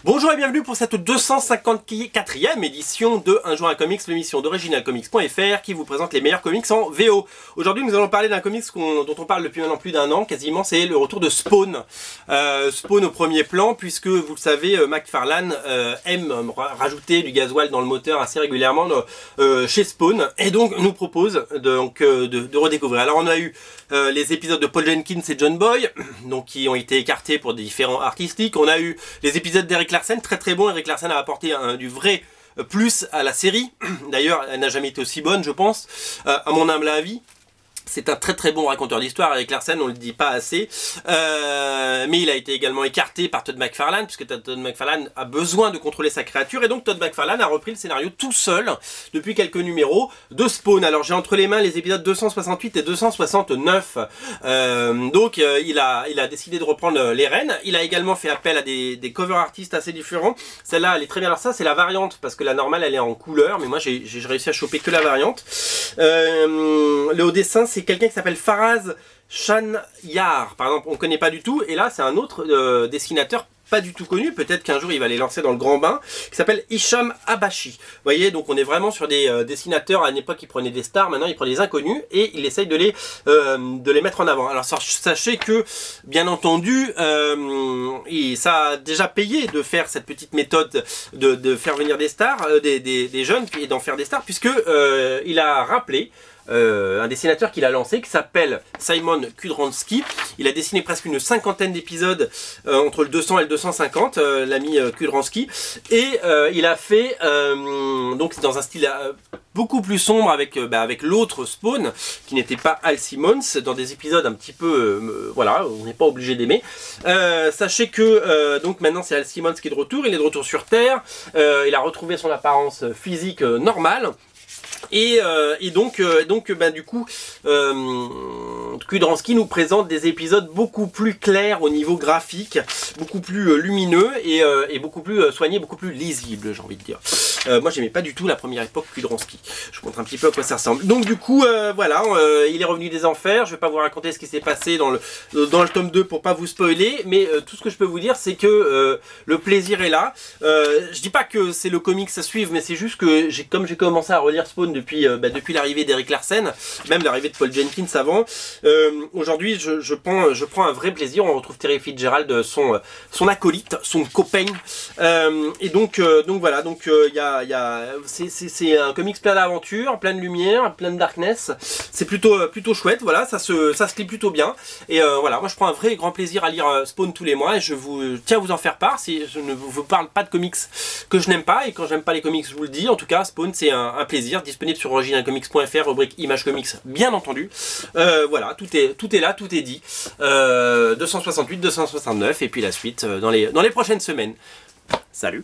Bonjour et bienvenue pour cette 254e édition de Un jour un comics, l'émission d'originalcomics.fr qui vous présente les meilleurs comics en VO. Aujourd'hui nous allons parler d'un comics dont on parle depuis maintenant plus d'un an quasiment, c'est le retour de Spawn. Spawn au premier plan puisque vous le savez, McFarlane aime rajouter du gasoil dans le moteur assez régulièrement chez Spawn et donc nous propose de redécouvrir. Alors on a eu les épisodes de Paul Jenkins et John Boy donc qui ont été écartés pour des différents artistiques. On a eu les épisodes d'Eric Larsen, très très bon. Eric Larsen a apporté du vrai plus à la série. D'ailleurs, elle n'a jamais été aussi bonne, je pense, à mon humble avis. C'est un très très bon raconteur d'histoire. Eric Larsen, on le dit pas assez, mais il a été également écarté par Todd McFarlane, puisque Todd McFarlane a besoin de contrôler sa créature, et donc Todd McFarlane a repris le scénario tout seul depuis quelques numéros de Spawn. Alors j'ai entre les mains les épisodes 268 et 269, il a décidé de reprendre les rênes. Il a également fait appel à des cover artistes assez différents. Celle-là elle est très bien. Alors ça c'est la variante, parce que la normale elle est en couleur, mais moi j'ai réussi à choper que la variante. Le haut dessin c'est quelqu'un qui s'appelle Faraz Shanyar, par exemple, on ne connaît pas du tout, et là c'est un autre dessinateur pas du tout connu, peut-être qu'un jour il va les lancer dans le grand bain, qui s'appelle Hicham Abachi. Vous voyez, donc on est vraiment sur des dessinateurs, à une époque ils prenaient des stars, maintenant ils prennent des inconnus, et il essaye de les mettre en avant. Alors sachez que, bien entendu, ça a déjà payé de faire cette petite méthode de faire venir des stars, des jeunes, et d'en faire des stars, puisque il a rappelé un dessinateur qu'il a lancé qui s'appelle Simon Kudranski. Il a dessiné presque une cinquantaine d'épisodes entre le 200 et le 250, l'ami Kudranski, et il a fait donc dans un style beaucoup plus sombre avec l'autre Spawn qui n'était pas Al Simmons, dans des épisodes un petit peu voilà, on n'est pas obligé d'aimer. Sachez que donc maintenant c'est Al Simmons qui est de retour, il est de retour sur Terre, il a retrouvé son apparence physique normale. Et donc du coup, Kudranski nous présente des épisodes beaucoup plus clairs au niveau graphique, beaucoup plus lumineux et beaucoup plus soignés, beaucoup plus lisibles, j'ai envie de dire. Moi j'aimais pas du tout la première époque Kudranski. Je vous montre un petit peu à quoi ça ressemble. Donc du coup, voilà, il est revenu des enfers. Je vais pas vous raconter ce qui s'est passé dans le tome 2 pour pas vous spoiler, mais tout ce que je peux vous dire c'est que le plaisir est là. Je dis pas que c'est le comics à suivre, mais c'est juste que comme j'ai commencé à relire Spawn depuis l'arrivée d'Eric Larsen, même l'arrivée de Paul Jenkins avant, aujourd'hui je prends un vrai plaisir. On retrouve Terry Fitzgerald, son acolyte, son copain, et donc voilà, donc c'est un comics plein d'aventures, plein de lumière, plein de darkness. C'est plutôt chouette, voilà, ça se lit plutôt bien, et voilà, moi je prends un vrai grand plaisir à lire Spawn tous les mois, et je tiens à vous en faire part. Si je ne vous parle pas de comics que je n'aime pas, et quand j'aime pas les comics je vous le dis, en tout cas Spawn c'est un plaisir, disponible sur originalcomics.fr, rubrique Images Comics, bien entendu. Voilà, tout est là, tout est dit. 268, 269, et puis la suite dans les prochaines semaines. Salut!